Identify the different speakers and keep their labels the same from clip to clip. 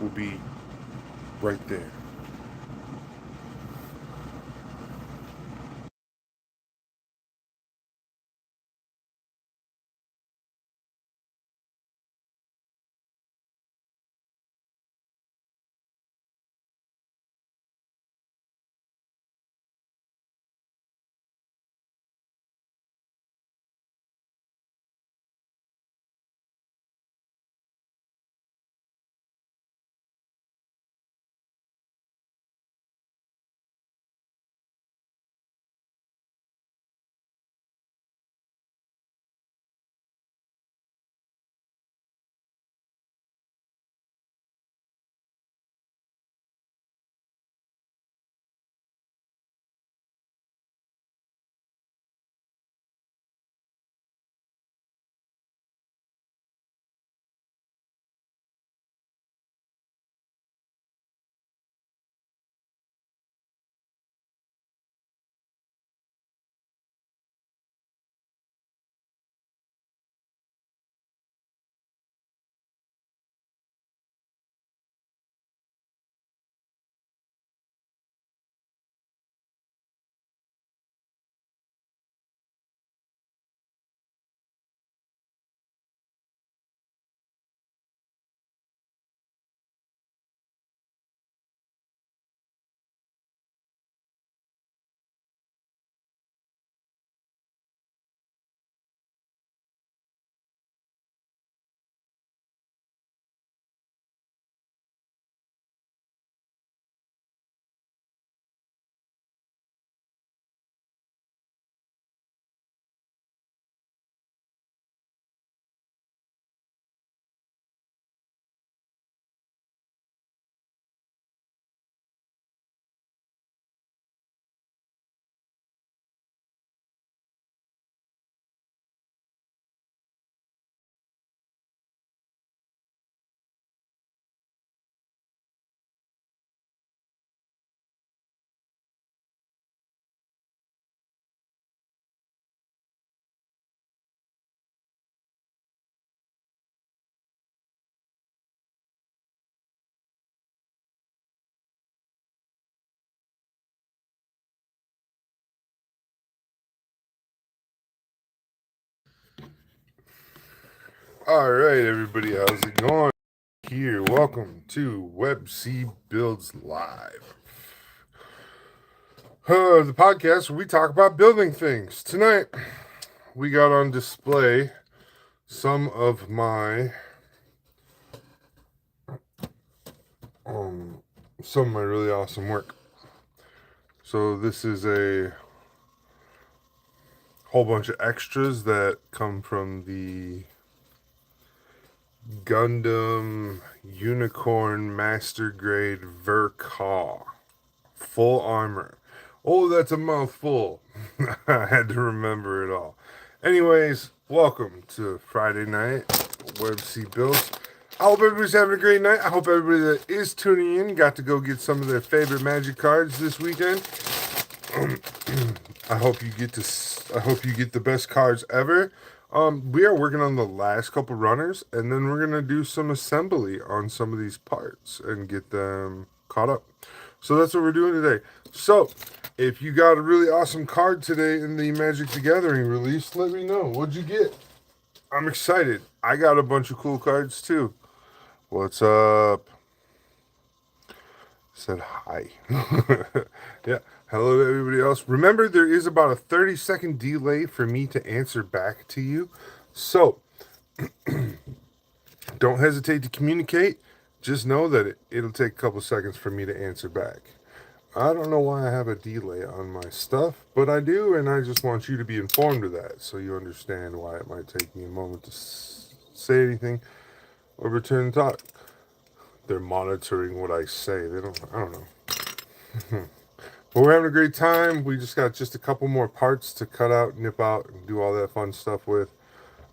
Speaker 1: will be right there. All right, everybody, how's it going? Here, welcome to Web C Builds Live, the podcast where we talk about building things. Tonight, we got on display some of my um, some of my really awesome work. So this is a whole bunch of extras that come from the Gundam Unicorn Master Grade Verkaw. Full armor. Oh, that's a mouthful. I had to remember it all. Anyways, welcome to Friday night, Web C Builds. I hope everybody's having a great night. I hope everybody that is tuning in got to go get some of their favorite magic cards this weekend. I hope you get to. I hope you get the best cards ever. We are working on the last couple runners, and then we're gonna do some assembly on some of these parts and get them caught up. So that's what we're doing today. So, if you got a really awesome card today in the Magic the Gathering release, let me know. What'd you get? I'm excited. I got a bunch of cool cards too. What's up? Said hi. Yeah. Hello to everybody else. Remember, there is about a 30-second delay for me to answer back to you. So, don't hesitate to communicate. Just know that it'll take a couple seconds for me to answer back. I don't know why I have a delay on my stuff, but I do, and I just want you to be informed of that so you understand why it might take me a moment to say anything or return the talk. They're monitoring what I say. I don't know. But we're having a great time. We just got just a couple more parts to cut out, nip out, and do all that fun stuff with.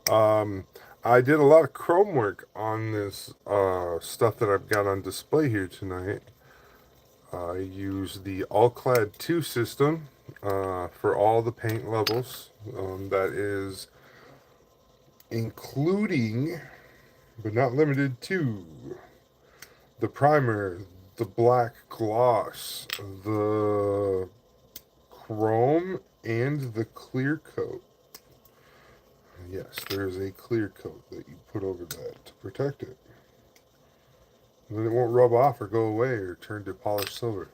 Speaker 1: Um, I did a lot of chrome work on this stuff that I've got on display here tonight. I use the All-Clad 2 system for all the paint levels. That is including, but not limited to, the primer, the black gloss, the chrome, and the clear coat. Yes, there is a clear coat that you put over that to protect it. And then it won't rub off or go away or turn to polished silver.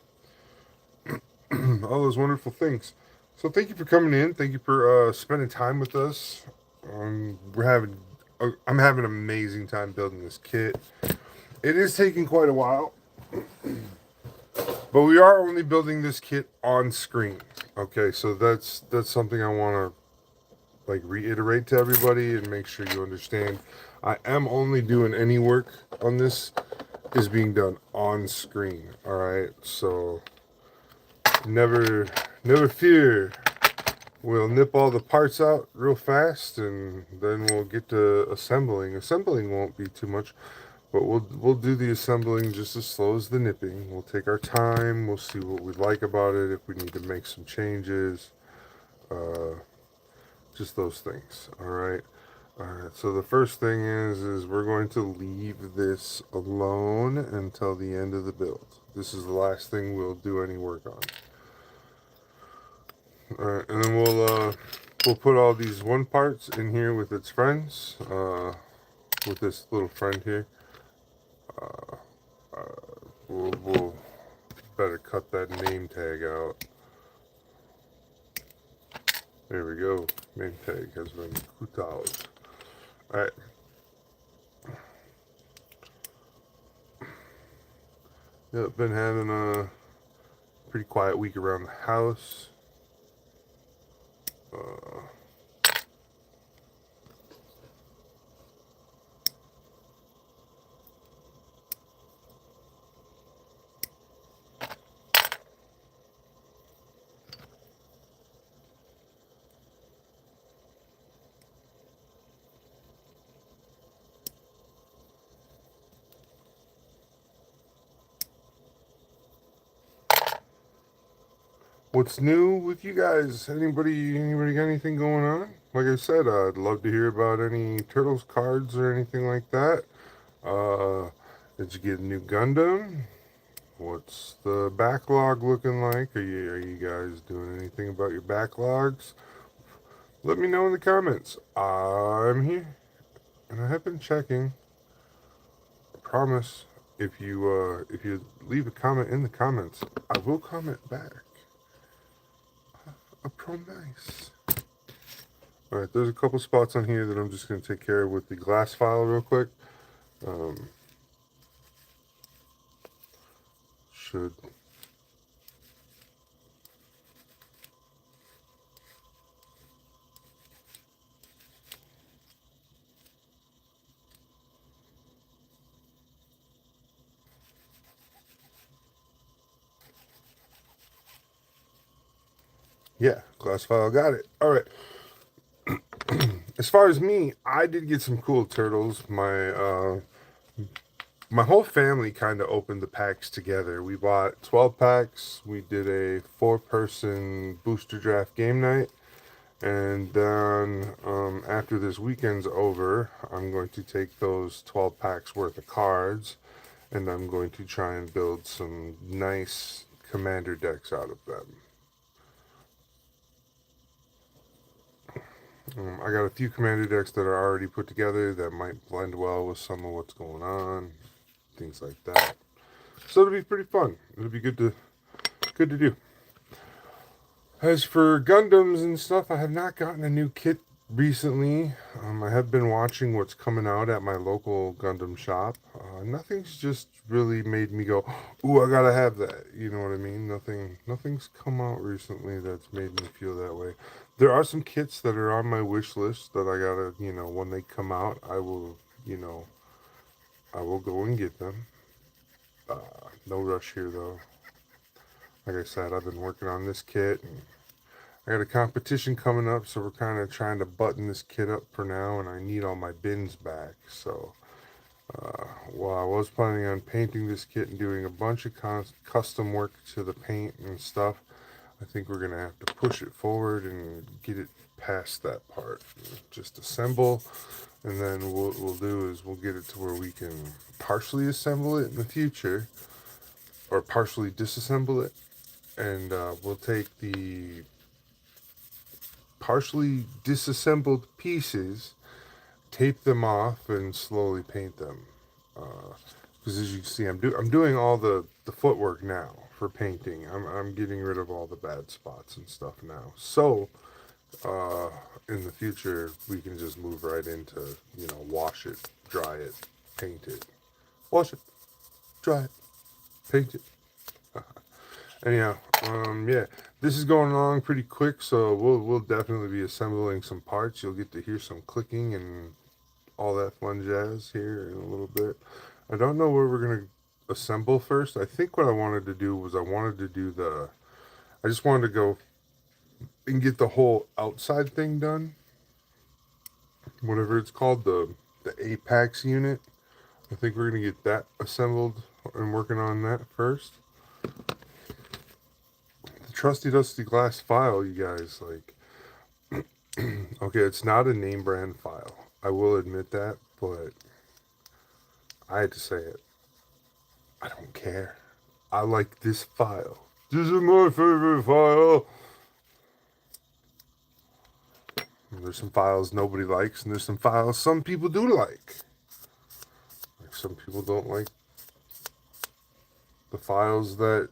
Speaker 1: All those wonderful things. So thank you for coming in. Thank you for spending time with us. I'm having an amazing time building this kit. It is taking quite a while, but we are only building this kit on screen. Okay, so that's something I want to like reiterate to everybody and make sure you understand. I am only doing any work on this is being done on screen. All right, so never fear. We'll nip all the parts out real fast, and then we'll get to assembling. Assembling won't be too much, but we'll do the assembling just as slow as the nipping. We'll take our time. We'll see what we like about it. If we need to make some changes, just those things. All right. All right. So the first thing is we're going to leave this alone until the end of the build. This is the last thing we'll do any work on. All right, and then we'll put all these one parts in here with its friends. With this little friend here. We'll better cut that name tag out. There we go. Name tag has been cut out. All right. Yeah, been having a pretty quiet week around the house. What's new with you guys? Anybody got anything going on? Like I said, I'd love to hear about any Turtles cards or anything like that. Did you get a new Gundam? What's the backlog looking like? Are you guys doing anything about your backlogs? Let me know in the comments. I'm here, and I have been checking. I promise. If you leave a comment in the comments, I will comment back. I promise. All right, there's a couple spots on here that I'm just going to take care of with the glass file real quick. Should yeah, glass file got it. All right. As far as me, I did get some cool turtles. My whole family kind of opened the packs together. We bought 12 packs. We did a 4-person booster draft game night. And then after this weekend's over, I'm going to take those 12 packs worth of cards and I'm going to try and build some nice commander decks out of them. I got a few commander decks that are already put together that might blend well with some of what's going on, things like that. So it'll be pretty fun. It'll be good to do. As for Gundams and stuff, I have not gotten a new kit recently. I have been watching what's coming out at my local Gundam shop. Nothing's just really made me go, "Ooh, I gotta have that." You know what I mean? Nothing's come out recently that's made me feel that way. There are some kits that are on my wish list that I gotta, when they come out, I will go and get them. No rush here though. Like I said, I've been working on this kit and I got a competition coming up, so we're kind of trying to button this kit up for now, and I need all my bins back. So, while I was planning on painting this kit and doing a bunch of custom work to the paint and stuff, I think we're going to have to push it forward and get it past that part. Just assemble, and then what we'll do is we'll get it to where we can partially assemble it in the future, or partially disassemble it, and we'll take the partially disassembled pieces, tape them off, and slowly paint them. Because as you can see, I'm doing all the footwork now for painting. I'm getting rid of all the bad spots and stuff now. So in the future, we can just move right into, wash it, dry it, paint it, wash it, dry it, paint it. Anyhow, yeah, this is going along pretty quick, so we'll definitely be assembling some parts. You'll get to hear some clicking and all that fun jazz here in a little bit. I don't know where we're gonna assemble first. I think what I wanted to do was I just wanted to go and get the whole outside thing done, whatever it's called, the Apex unit. I think we're gonna get that assembled and working on that first. The trusty dusty glass file, you guys, like, okay, it's not a name brand file. I will admit that, but I had to say it. I don't care. I like this file. This is my favorite file. There's some files nobody likes, and there's some files some people do like. Like, some people don't like the files that,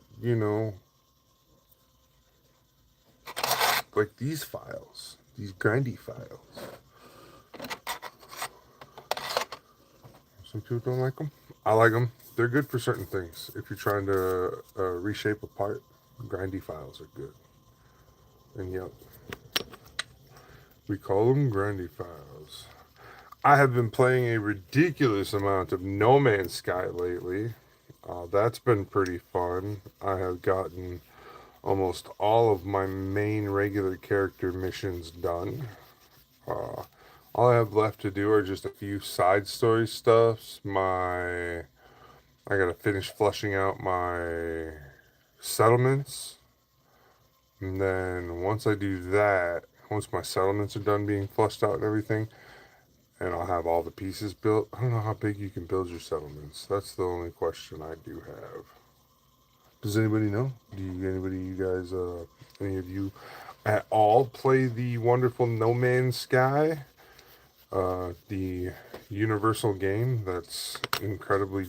Speaker 1: like these files, these grindy files. Some people don't like them. I like them. They're good for certain things. If you're trying to reshape a part, grindy files are good. And yep, we call them grindy files. I have been playing a ridiculous amount of No Man's Sky lately. That's been pretty fun. I have gotten almost all of my main regular character missions done. All I have left to do are just a few side story stuffs. I gotta finish fleshing out my settlements. And then once I do that, once my settlements are done being fleshed out and everything, and I'll have all the pieces built. I don't know how big you can build your settlements. That's the only question I do have. Does anybody know? You guys, any of you at all play the wonderful No Man's Sky? The universal game that's incredibly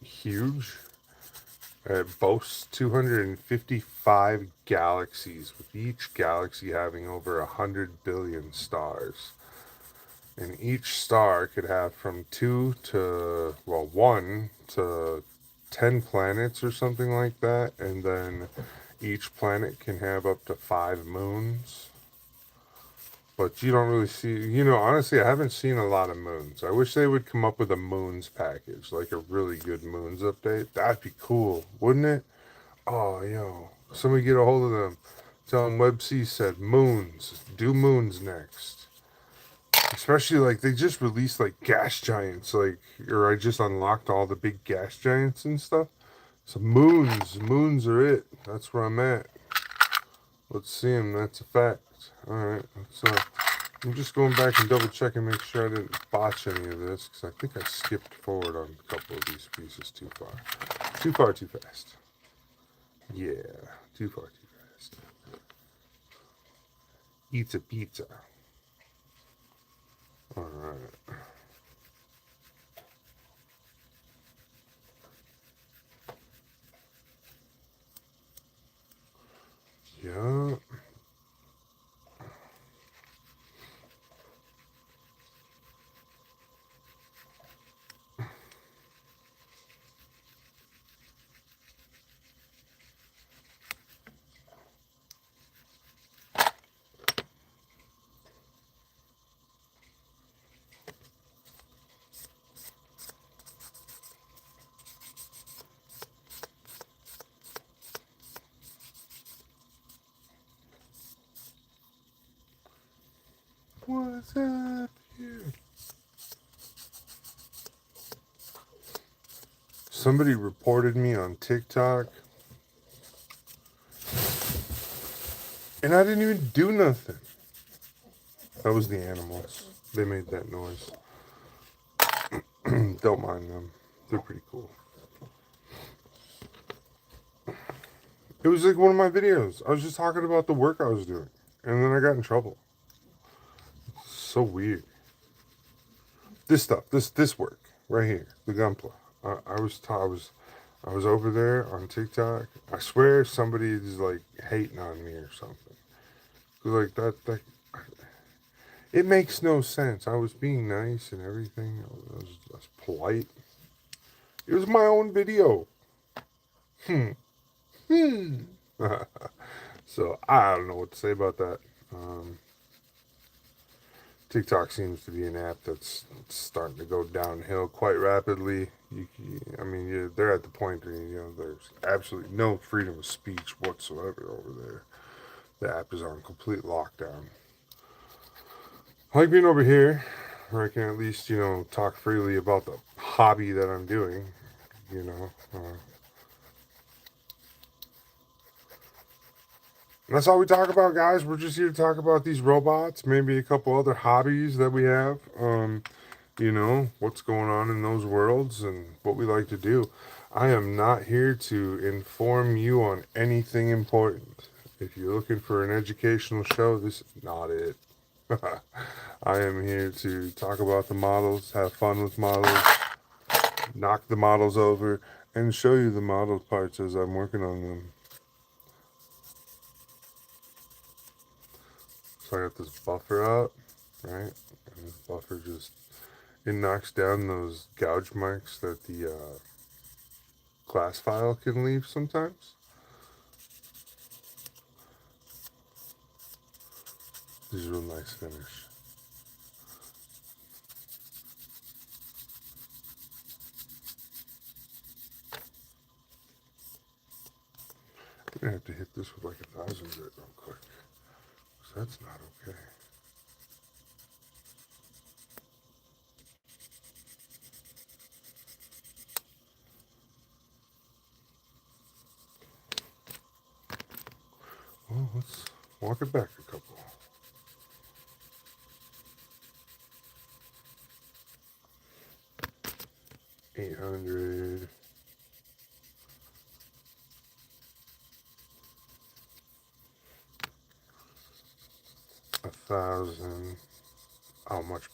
Speaker 1: huge. It boasts 255 galaxies, with each galaxy having over 100 billion stars. And each star could have from 1 to 10 planets or something like that. And then each planet can have up to 5 moons. But you don't really see, honestly, I haven't seen a lot of moons. I wish they would come up with a moons package, like a really good moons update. That'd be cool, wouldn't it? Oh, somebody get a hold of them. Tell them WebC said moons. Do moons next. Especially, like, they just released, like, gas giants, or I just unlocked all the big gas giants and stuff. So moons are it. That's where I'm at. Let's see them. That's a fact. Alright, so I'm just going back and double check and make sure I didn't botch any of this, because I think I skipped forward on a couple of these pieces too far. Too far, too fast. Yeah, too far, too fast. Eats a pizza. Alright. Yeah. What's up here? Somebody reported me on TikTok, and I didn't even do nothing. That was the animals. They made that noise. Don't mind them. They're pretty cool. It was like one of my videos. I was just talking about the work I was doing. And then I got in trouble. So weird. This stuff, this work right here, the Gunpla. I was over there on TikTok. I swear somebody is like hating on me or something. Like that it makes no sense. I was being nice and everything. I was polite. It was my own video. Hmm. Hmm. So I don't know what to say about that. Um, TikTok seems to be an app that's starting to go downhill quite rapidly. I mean, they're at the point where there's absolutely no freedom of speech whatsoever over there. The app is on complete lockdown. I like being over here, where I can at least talk freely about the hobby that I'm doing. You know, that's all we talk about, guys. We're just here to talk about these robots, maybe a couple other hobbies that we have. What's going on in those worlds and what we like to do. I am not here to inform you on anything important. If you're looking for an educational show, this is not it. I am here to talk about the models, have fun with models, knock the models over, and show you the model parts as I'm working on them. So I got this buffer out, right? And this buffer it knocks down those gouge marks that the glass file can leave sometimes. This is a real nice finish. I'm gonna have to hit this with like 1,000 grit real quick, because that's not okay. Well, let's walk it back a couple. 800. 1,000. Oh, much better.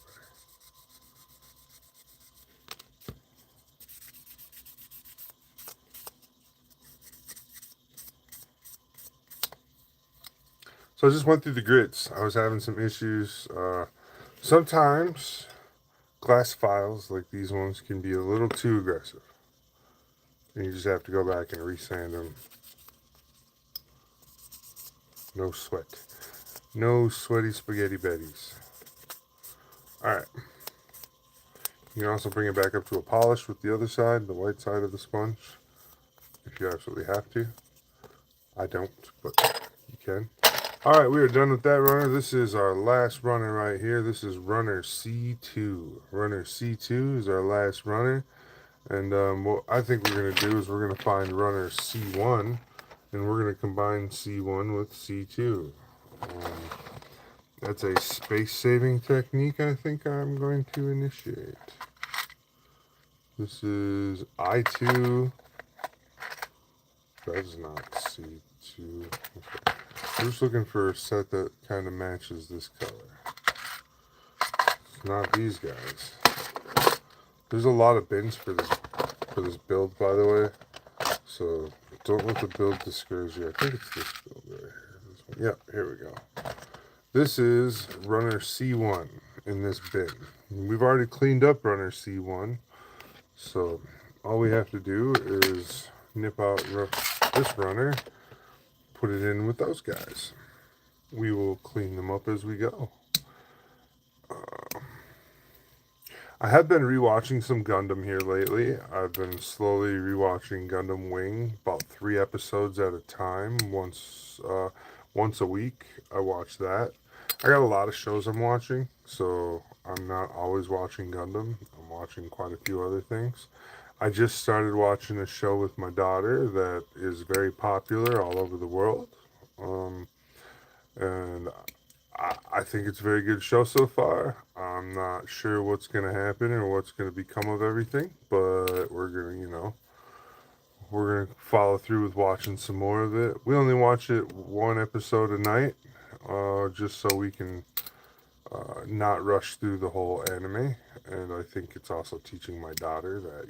Speaker 1: So I just went through the grits. I was having some issues. Sometimes glass files like these ones can be a little too aggressive. And you just have to go back and resand them. No sweat. No sweaty spaghetti betties. Alright. You can also bring it back up to a polish with the other side, the white side of the sponge, if you absolutely have to. I don't, but you can. Alright, we are done with that runner. This is our last runner right here. This is runner C2. Runner C2 is our last runner. And what I think we're going to do is we're going to find runner C1, and we're going to combine C1 with C2. That's a space-saving technique I think I'm going to initiate. This is I2. That's not C2. Okay. I'm just looking for a set that kind of matches this color. It's not these guys. There's a lot of bins for this build, by the way. So don't let the build discourage you. I think it's this build right here. This one. Yep, here we go. This is runner C1 in this bin. We've already cleaned up runner C1. So all we have to do is nip out this runner, put it in with those guys. We will clean them up as we go. I have been rewatching some Gundam here lately. I've been slowly rewatching Gundam Wing, about 3 episodes at a time, once a week. I watch that. I got a lot of shows I'm watching, so I'm not always watching Gundam. I'm watching quite a few other things. I just started watching a show with my daughter that is very popular all over the world. And I think it's a very good show so far. I'm not sure what's going to happen or what's going to become of everything, but we're going to, we're going to follow through with watching some more of it. We only watch it one episode a night, just so we can not rush through the whole anime. And I think it's also teaching my daughter that,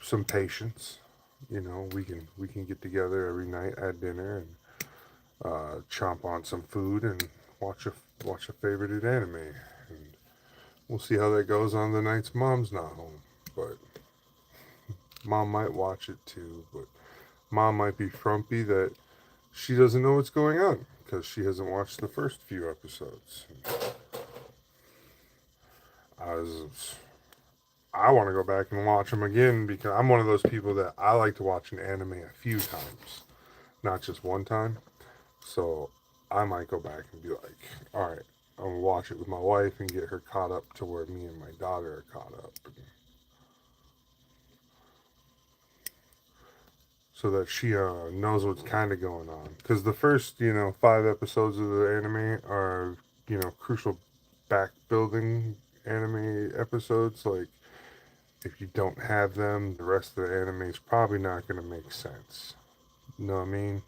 Speaker 1: some patience. We can get together every night at dinner and chomp on some food and watch a watch a favorited anime. And we'll see how that goes on the nights mom's not home. But mom might watch it too. But mom might be frumpy that she doesn't know what's going on because she hasn't watched the first few episodes. I was I want to go back and watch them again because I'm one of those people that I like to watch an anime a few times, not just one time. So I might go back and be like, all right, I'm gonna watch it with my wife and get her caught up to where me and my daughter are caught up, so that she knows what's kind of going on. Because the first, 5 episodes of the anime are, crucial back building anime episodes. Like, if you don't have them, the rest of the anime is probably not going to make sense. You know what I mean?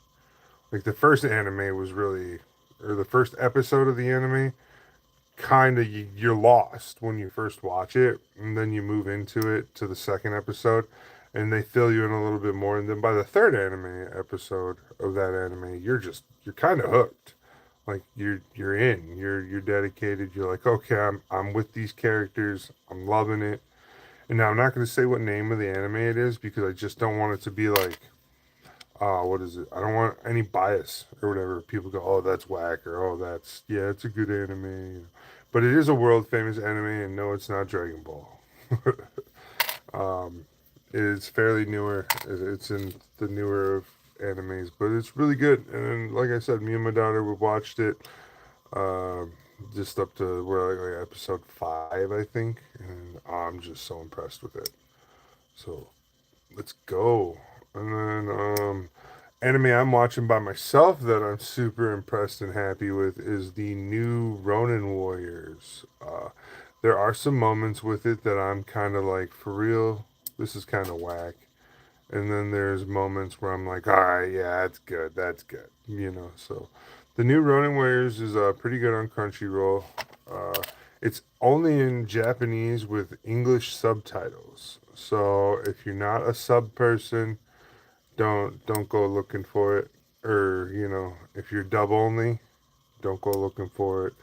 Speaker 1: Like, the first anime was really, or the first episode of the anime, kind of, you're lost when you first watch it, and then you move into it to the second episode, and they fill you in a little bit more. And then by the third anime episode of that anime, you're kind of hooked. Like you're in, you're dedicated. You're like, okay, I'm with these characters. I'm loving it. And now I'm not going to say what name of the anime it is because I just don't want it to be like, what is it? I don't want any bias or whatever. People go, oh, that's whack, or oh, yeah, it's a good anime. But it is a world famous anime, and no, it's not Dragon Ball. um, it is fairly newer. It's in the newer of animes, but it's really good. And like I said, me and my daughter we watched it, um, just up to where like episode 5, I think, and I'm just so impressed with it. So let's go. And then anime I'm watching by myself that I'm super impressed and happy with is the new Ronin Warriors. There are some moments with it that I'm kind of like, for real, this is kind of whack. And then there's moments where I'm like, all right, yeah, that's good, that's good. So the new Ronin Warriors is pretty good on Crunchyroll. Uh, it's only in Japanese with English subtitles. So if you're not a sub person, don't go looking for it. Or if you're dub only, don't go looking for it.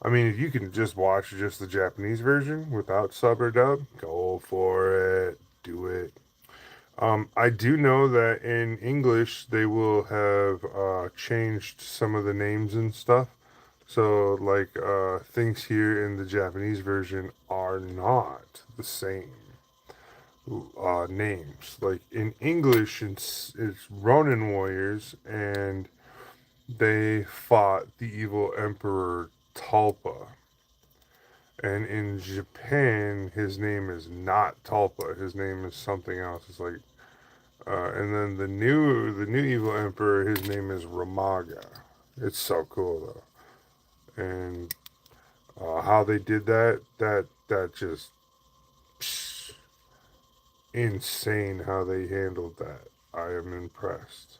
Speaker 1: I mean, if you can just watch just the Japanese version without sub or dub, go for it. Do it. I do know that in English they will have changed some of the names and stuff. So, like, things here in the Japanese version are not the same names. Like in English, it's Ronin warriors, and they fought the evil emperor Talpa. And in Japan, his name is not Talpa. His name is something else. It's like, and then the new evil emperor, his name is Ramaga. It's so cool though, and how they did that just psh, insane how they handled that. I am impressed.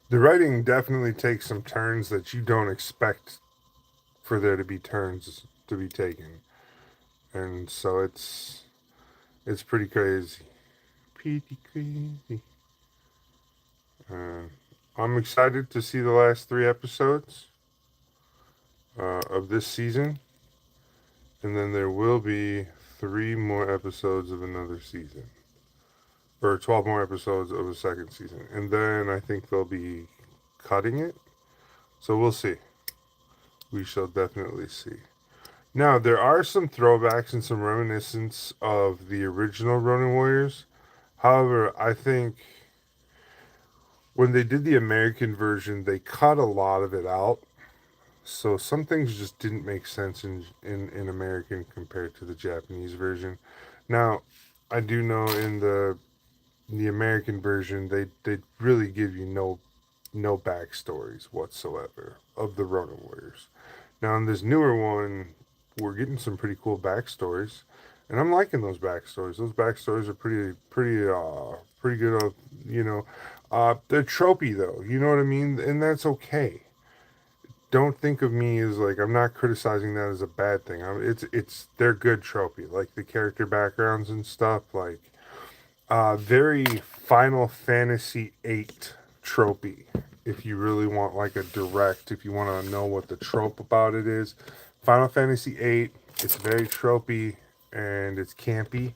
Speaker 1: The writing definitely takes some turns that you don't expect for there to be turns to be taken, and so it's pretty crazy, pretty crazy. Uh, I'm excited to see the last 3 episodes of this season, and then there will be 3 more episodes of another season, or 12 more episodes of a second season, and then I think they'll be cutting it. So we'll see. We shall definitely see. Now, there are some throwbacks and some reminiscence of the original Ronin Warriors. However, I think when they did the American version, they cut a lot of it out. So some things just didn't make sense in American compared to the Japanese version. Now, I do know in the American version they really give you no backstories whatsoever of the Ronin Warriors. Now in this newer one, we're getting some pretty cool backstories, and I'm liking those backstories. Those backstories are pretty good. They're tropey though. You know what I mean, and that's okay. Don't think of me as like I'm not criticizing that as a bad thing. It's they're good tropey, like the character backgrounds and stuff. Like very Final Fantasy VIII tropey. If you really want like a direct, if you want to know what the trope about it is, Final Fantasy VIII. It's very tropey and it's campy,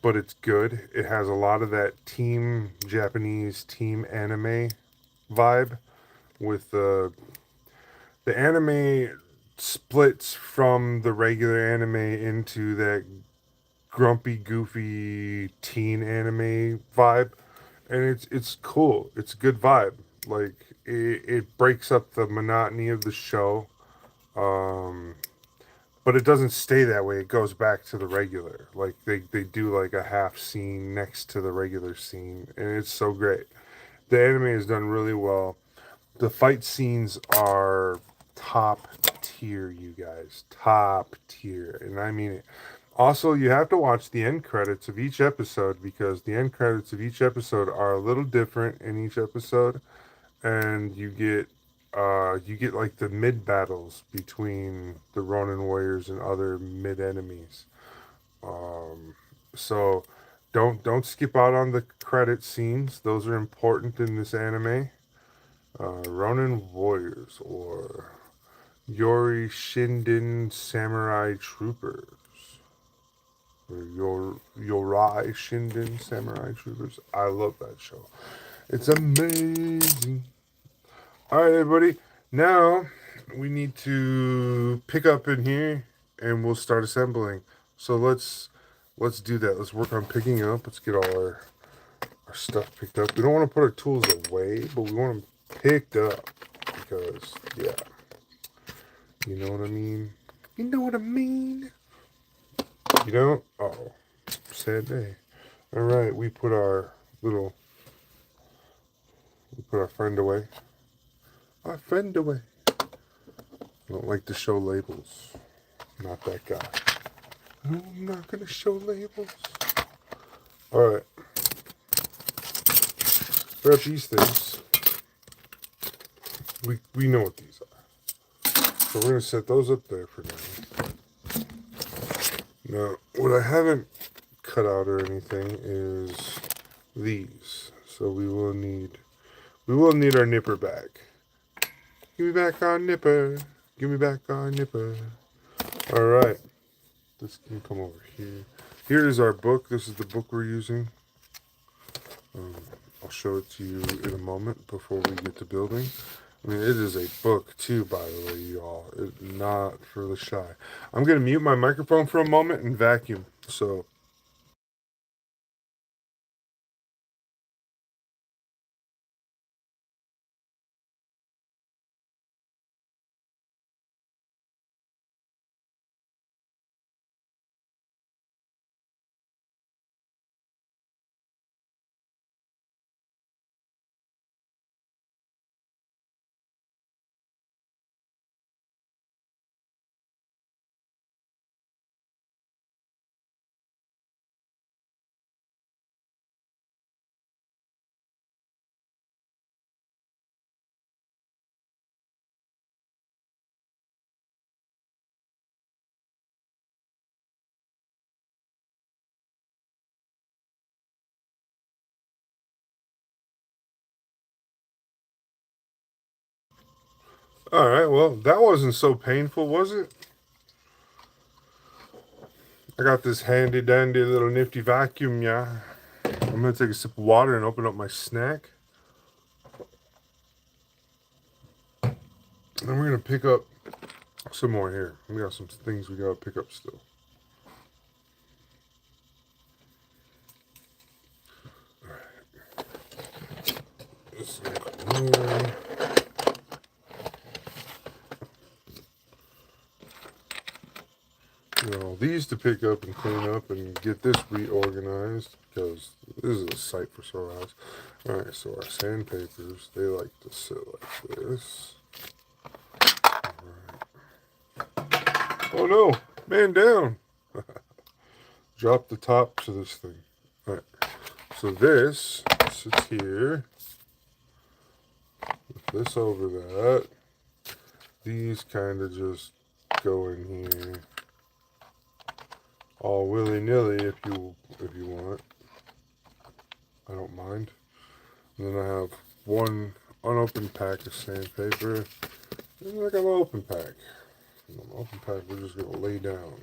Speaker 1: but it's good. It has a lot of that team Japanese team anime vibe with the anime splits from the regular anime into that grumpy, goofy teen anime vibe, and it's cool. It's a good vibe. Like it breaks up the monotony of the show, um, but it doesn't stay that way. It goes back to the regular. Like they do like a half scene next to the regular scene, and it's so great. The anime is done really well. The fight scenes are top tier, you guys. Top tier. And I mean it. Also, you have to watch the end credits of each episode because the end credits of each episode are a little different in each episode, and you get like the mid battles between the Ronin warriors and other mid enemies. Um, so don't skip out on the credit scenes. Those are important in this anime. Ronin Warriors or Yori Shinden Samurai Troopers. Or Yorai Shinden Samurai Troopers. I love that show. It's amazing. Alright, everybody. Now we need to pick up in here and we'll start assembling. So let's do that. Let's work on picking up. Let's get all our stuff picked up. We don't want to put our tools away, but we want them picked up because yeah, you know what I mean. You know what I mean. You don't? Oh, sad day. All right, we put our friend away. Our friend away. I don't like to show labels. Not that guy. No, I'm not gonna show labels. All right. Grab these things. We know what these are. So we're gonna set those up there for now. Now, what I haven't cut out or anything is these. So we will need our nipper back. Give me back our nipper. Give me back our nipper. All right. This can come over here. Here is our book. This is the book we're using. I'll show it to you in a moment before we get to building. I mean, it is a book too, by the way, y'all. It's not for the shy. I'm going to mute my microphone for a moment and vacuum. So, all right. Well, that wasn't so painful, was it? I got this handy dandy little nifty vacuum, yeah. I'm going to take a sip of water and open up my snack. And we're going to pick up some more here. We got some things we got to pick up still. This is these to pick up and clean up and get this reorganized because this is a sight for sore eyes. Alright, so our sandpapers, they like to sit like this. Alright. Oh no! Man down! Drop the top to this thing. Alright, so this sits here. With this over that. These kind of just go in here. All willy-nilly if you want. I don't mind. And then I have one unopened pack of sandpaper. And then I got an open pack. And the open pack we're just gonna lay down.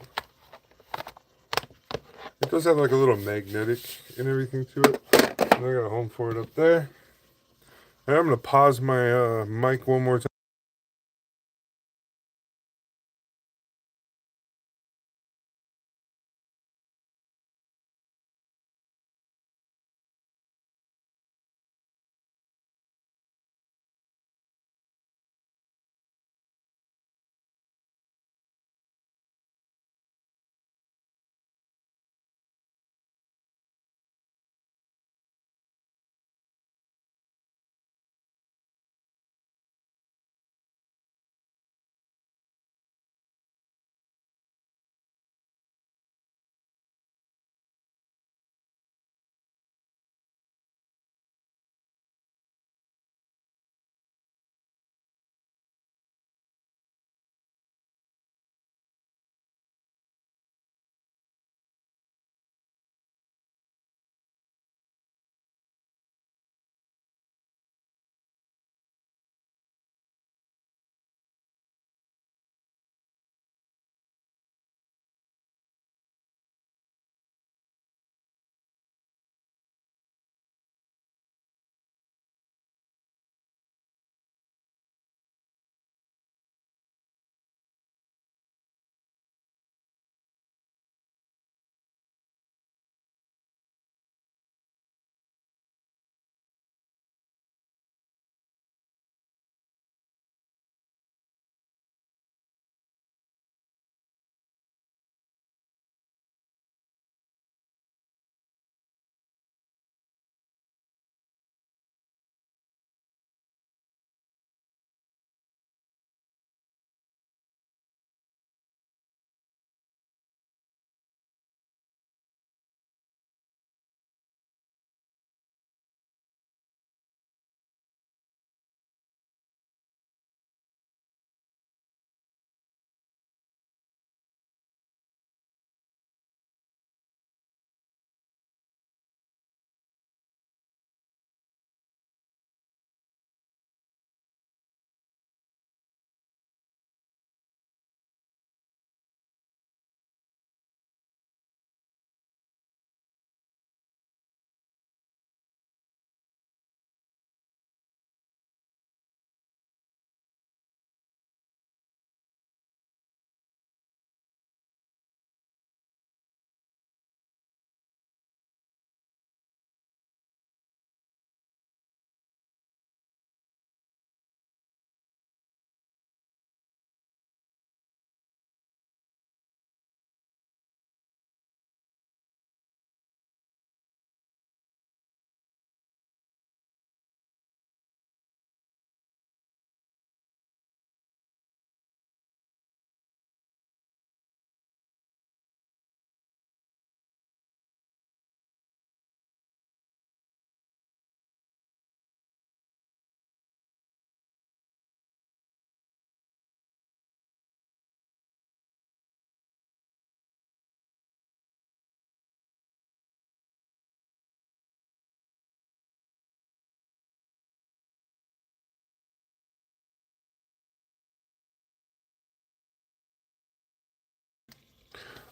Speaker 1: It does have like a little magnetic and everything to it. And I got a home for it up there. And I'm gonna pause my mic one more time.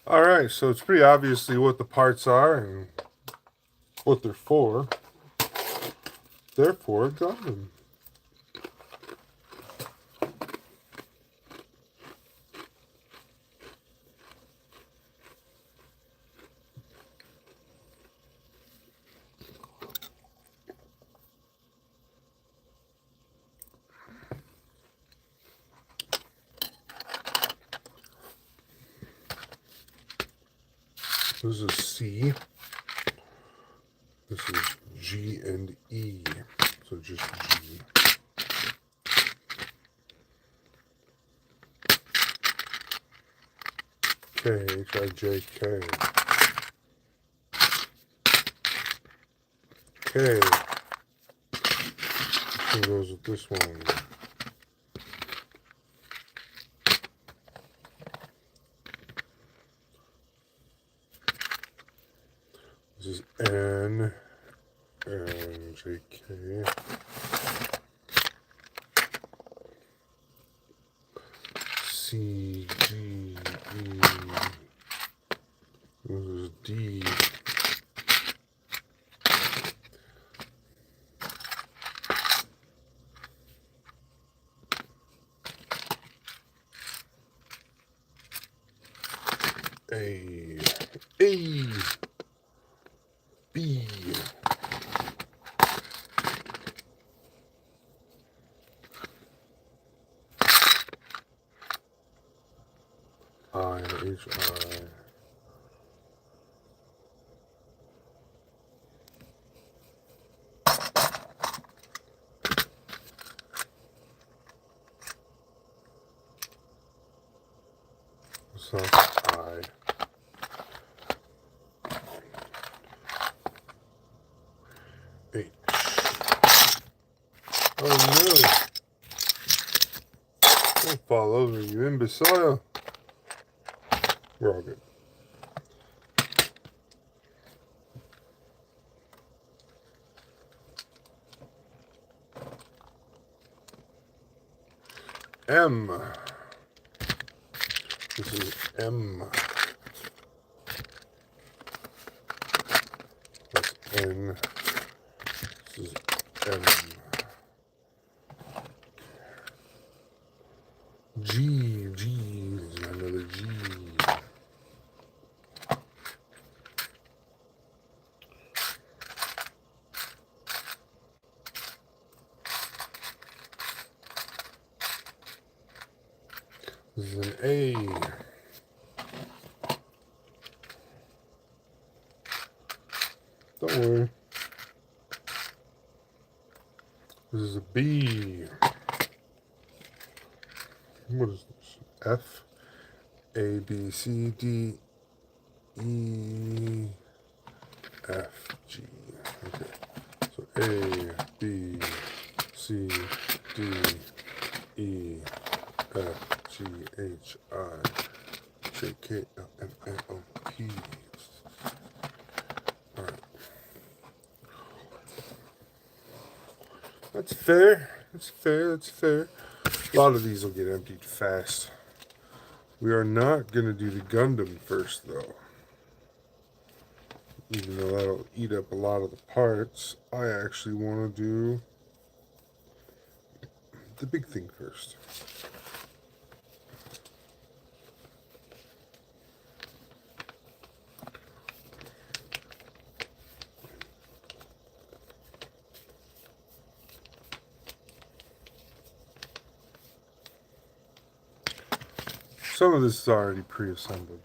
Speaker 1: Alright, so it's pretty obviously what the parts are and what they're for. They're for Gundam. This is C. This is G and E. So just G. K, H, I, J, K. K. This goes with this one. This is N and J, K. C, G, E. This is D. A, B, I, H, I, so I, H. Oh no! Don't fall over, you imbecile. We're all good. M. This is M. That's N. This is M. G. This is another G. This is an A. Don't worry. This is a B. What is this? F. A, B, C, D, E, F, G. Okay. So A, B, C, D, E, F, G, H, I, J, K, L, M, N, O, P. Alright. That's fair. That's fair. That's fair. A lot of these will get emptied fast. We are not going to do the Gundam first, though. Even though that'll eat up a lot of the parts, I actually want to do the big thing first. Some of this is already pre-assembled.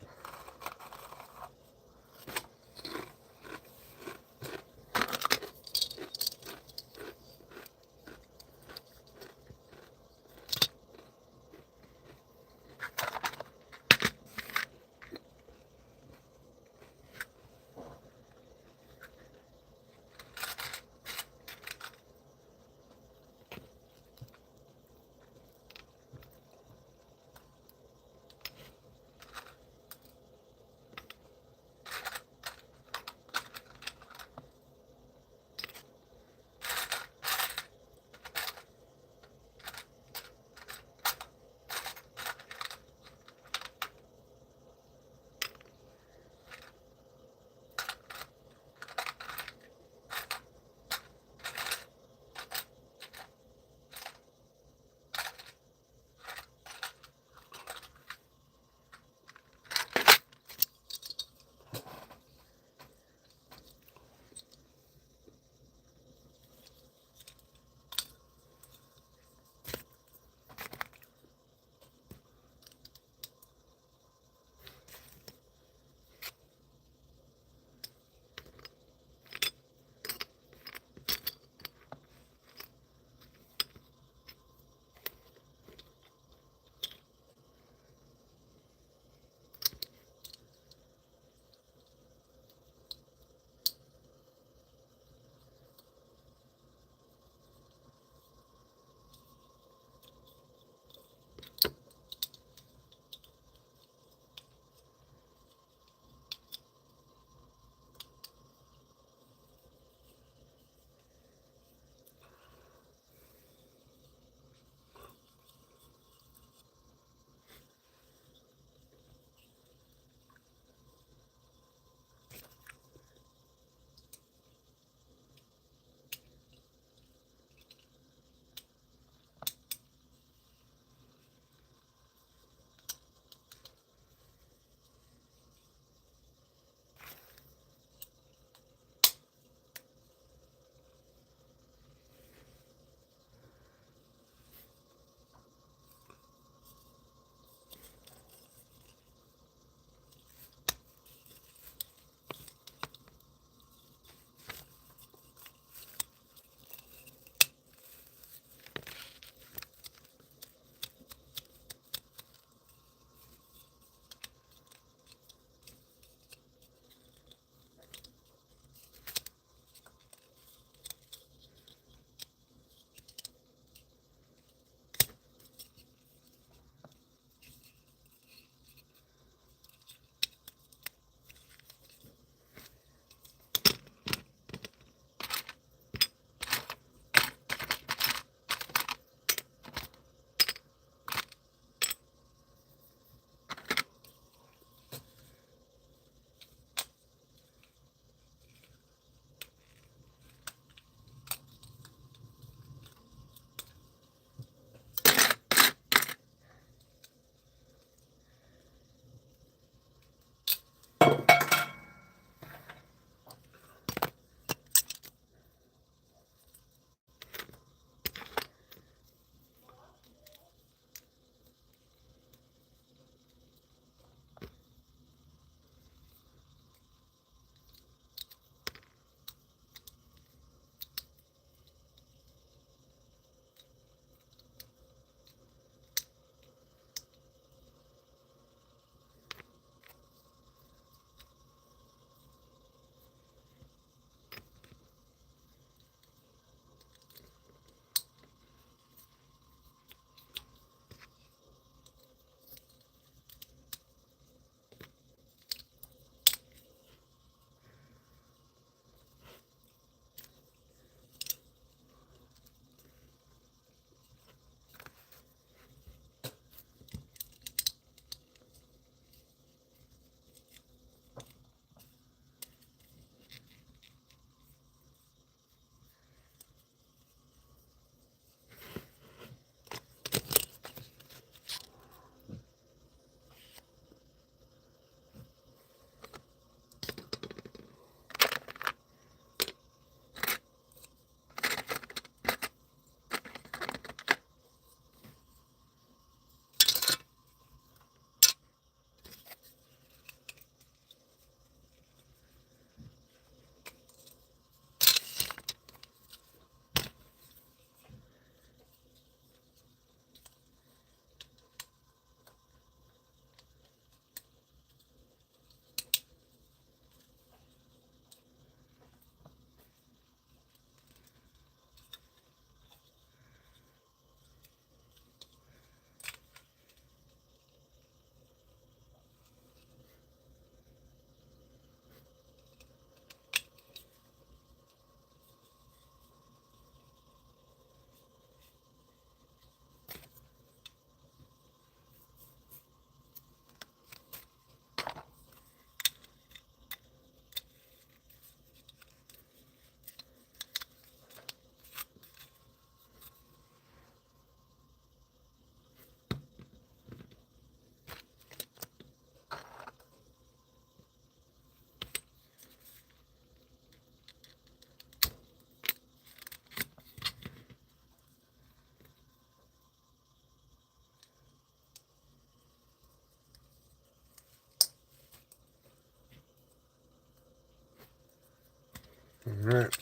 Speaker 1: Alright.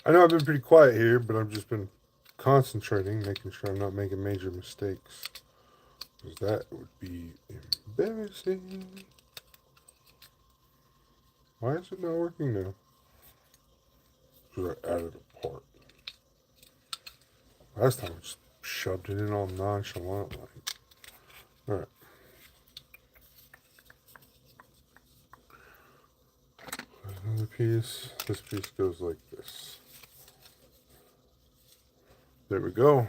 Speaker 1: I know I've been pretty quiet here, but I've just been concentrating, making sure I'm not making major mistakes. Because that would be embarrassing. Why is it not working now? Because I added a part. Last time I just shoved it in all nonchalant like. Alright. Another piece. This piece goes like this. There we go.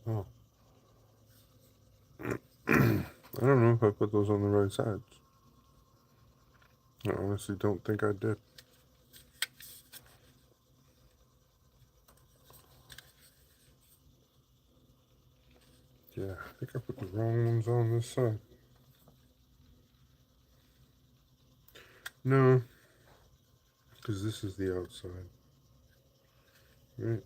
Speaker 1: Oh. I don't know if I put those on the right sides. I honestly don't think I did. Yeah, I think I put the wrong ones on this side. No, because this is the outside. Right?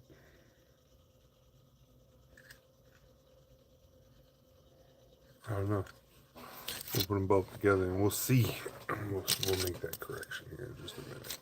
Speaker 1: I don't know. We'll put them both together and we'll see. We'll make that correction here in just a minute.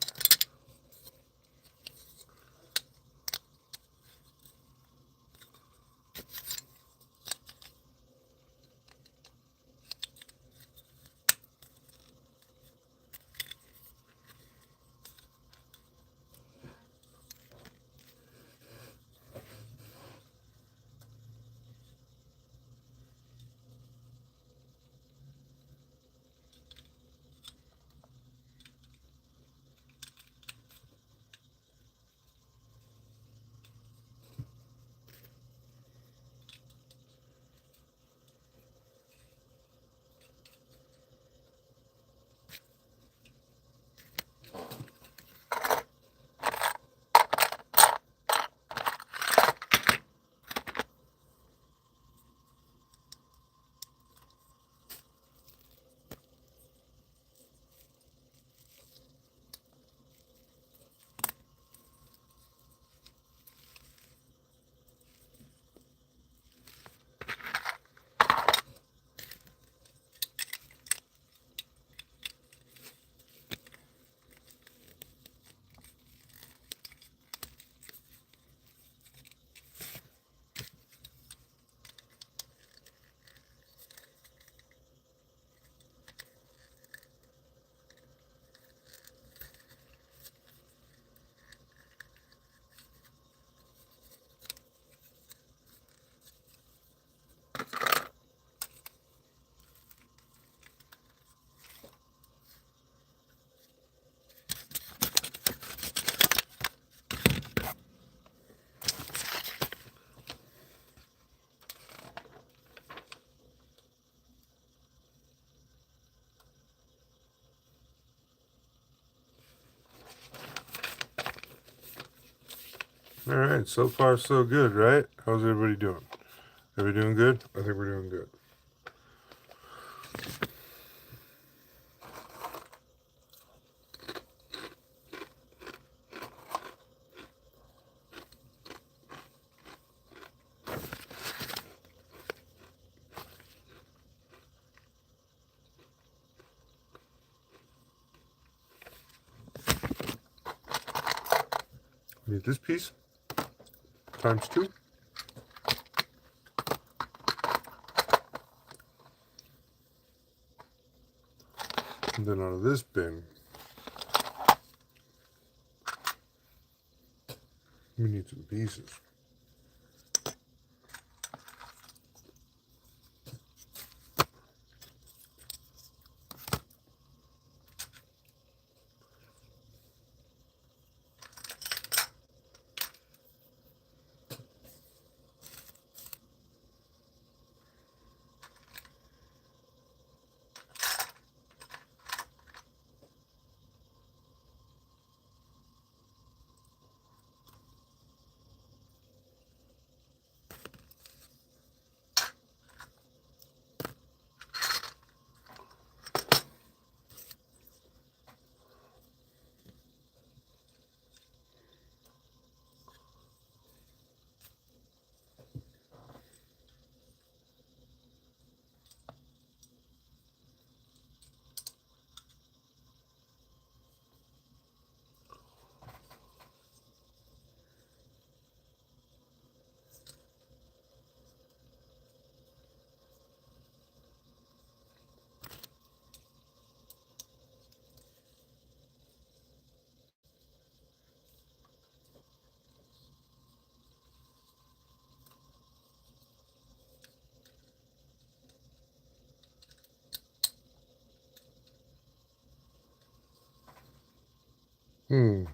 Speaker 1: All right, so far so good, right? How's everybody doing? Everybody doing good? I think we're doing good. Need this piece times 2. And then out of this bin, we need some pieces. Hmm.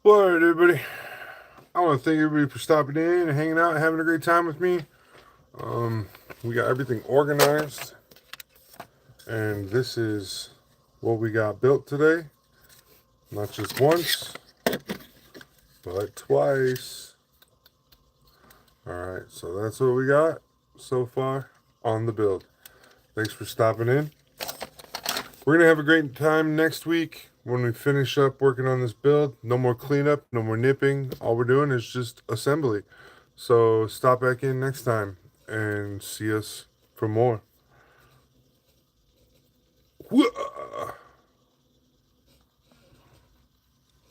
Speaker 1: Well, all right, everybody. I want to thank everybody for stopping in and hanging out and having a great time with me. We got everything organized, and this is what we got built today. Not just once, but twice. Alright, so that's what we got so far on the build. Thanks for stopping in. We're going to have a great time next week when we finish up working on this build. No more cleanup, no more nipping. All we're doing is just assembly. So stop back in next time and see us for more. Whoa!